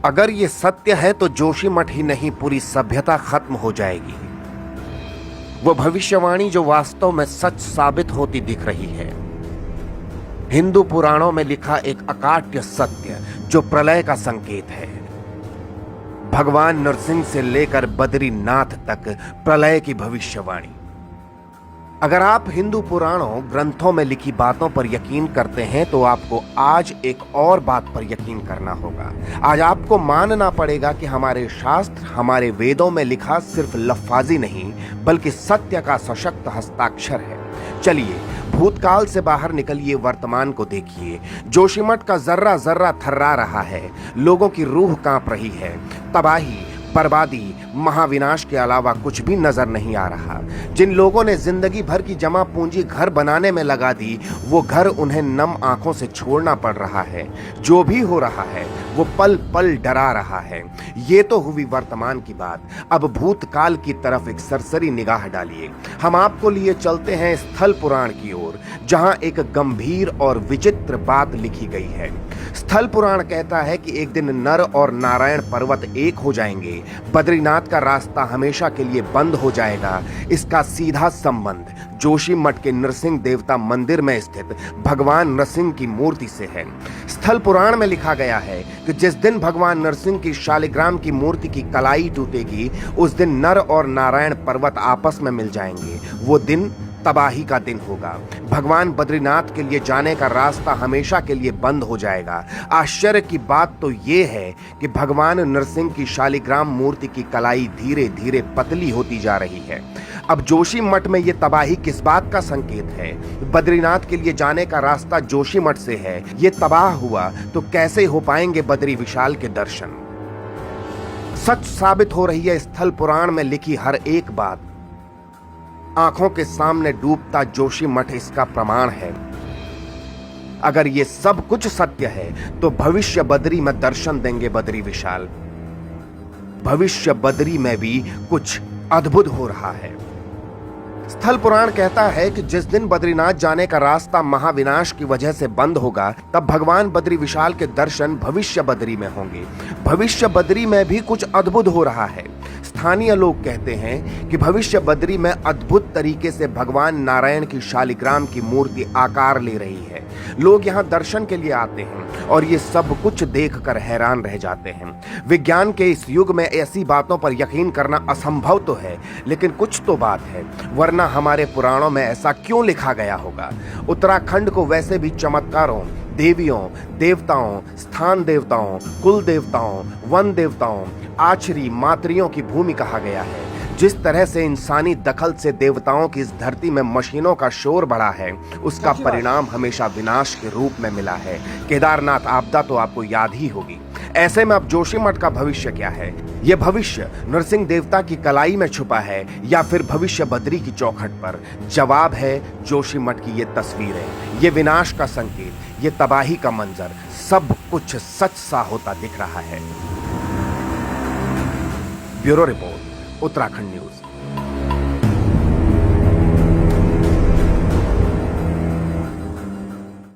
अगर ये सत्य है तो जोशीमठ ही नहीं पूरी सभ्यता खत्म हो जाएगी। वो भविष्यवाणी जो वास्तव में सच साबित होती दिख रही है। हिंदू पुराणों में लिखा एक अकाट्य सत्य जो प्रलय का संकेत है। भगवान नरसिंह से लेकर बद्रीनाथ तक प्रलय की भविष्यवाणी। अगर आप हिंदू पुराणों ग्रंथों में लिखी बातों पर यकीन करते हैं तो आपको आज एक और बात पर यकीन करना होगा। आज आपको मानना पड़ेगा कि हमारे शास्त्र, हमारे वेदों में लिखा सिर्फ लफ्ज़ी नहीं बल्कि सत्य का सशक्त हस्ताक्षर है। चलिए भूतकाल से बाहर निकलिए, वर्तमान को देखिए। जोशीमठ का जर्रा जर्रा थर्रा रहा है, लोगों की रूह कांप रही है। तबाही, बर्बादी, महाविनाश के अलावा कुछ भी नजर नहीं आ रहा। जिन लोगों ने जिंदगी भर की जमा पूंजी घर बनाने में लगा दी, वो घर उन्हें नम आंखों से छोड़ना पड़ रहा है। जो भी हो रहा है वो पल पल डरा रहा है। ये तो हुई वर्तमान की बात। अब भूतकाल की तरफ एक सरसरी निगाह डालिए। हम आपको लिए चलते हैं स्थल पुराण की ओर, जहां एक गंभीर और विचित्र बात लिखी गई है। स्थल पुराण कहता है कि एक दिन नर और नारायण पर्वत एक हो जाएंगे, बद्रीनाथ का रास्ता हमेशा के लिए बंद हो जाएगा। इसका सीधा संबंध जोशीमठ के नरसिंह देवता मंदिर में स्थित भगवान नरसिंह की मूर्ति से है। स्थल पुराण में लिखा गया है कि जिस दिन भगवान नरसिंह की शालिग्राम की मूर्ति की कलाई टूटेगी, उस दिन नर और नारायण पर्वत आपस में मिल जाएंगे। वो दिन तबाही का दिन होगा। भगवान बद्रीनाथ के लिए जाने का रास्ता हमेशा के लिए बंद हो जाएगा। आश्चर्य की बात तो ये है कि भगवान नरसिंह की शालिग्राम मूर्ति की कलाई धीरे धीरे पतली होती जा रही है। अब जोशीमठ में ये तबाही किस बात का संकेत है? बद्रीनाथ के लिए जाने का रास्ता जोशीमठ से है। ये तबाह हुआ तो कैसे हो पाएंगे बद्री विशाल के दर्शन? सच साबित हो रही है स्थल पुराण में लिखी हर एक बात। आंखों के सामने डूबता जोशीमठ इसका प्रमाण है। अगर ये सब कुछ सत्य है तो भविष्य बद्री में दर्शन देंगे बद्री विशाल। भविष्य बद्री में भी कुछ अद्भुत हो रहा है। स्थल पुराण कहता है कि जिस दिन बद्रीनाथ जाने का रास्ता महाविनाश की वजह से बंद होगा, तब भगवान बद्री विशाल के दर्शन भविष्य बद्री में होंगे। भविष्य बद्री में भी कुछ अद्भुत हो रहा है। स्थानीय लोग कहते हैं कि भविष्य बद्री में अद्भुत तरीके से भगवान नारायण की शालिग्राम की मूर्ति आकार ले रही है। लोग यहाँ दर्शन के लिए आते हैं और ये सब कुछ देखकर हैरान रह जाते हैं। विज्ञान के इस युग में ऐसी बातों पर यकीन करना असंभव तो है, लेकिन कुछ तो बात है, वरना हमारे पुराणों में ऐसा क्यों लिखा गया होगा? उत्तराखंड को वैसे भी चमत्कारों, देवियों, देवताओं, स्थान देवताओं, कुल देवताओं, वन देवताओं, आचरी मातरियों की भूमि कहा गया है। जिस तरह से इंसानी दखल से देवताओं की इस धरती में मशीनों का शोर बढ़ा है, उसका परिणाम हमेशा विनाश के रूप में मिला है। केदारनाथ आपदा तो आपको याद ही होगी। ऐसे में अब जोशीमठ का भविष्य क्या है? यह भविष्य नरसिंह देवता की कलाई में छुपा है या फिर भविष्य बद्री की चौखट पर? जवाब है जोशीमठ की ये तस्वीरें, ये विनाश का संकेत, ये तबाही का मंजर, सब कुछ सच सा होता दिख रहा है। Bureau report, Uttarakhand news.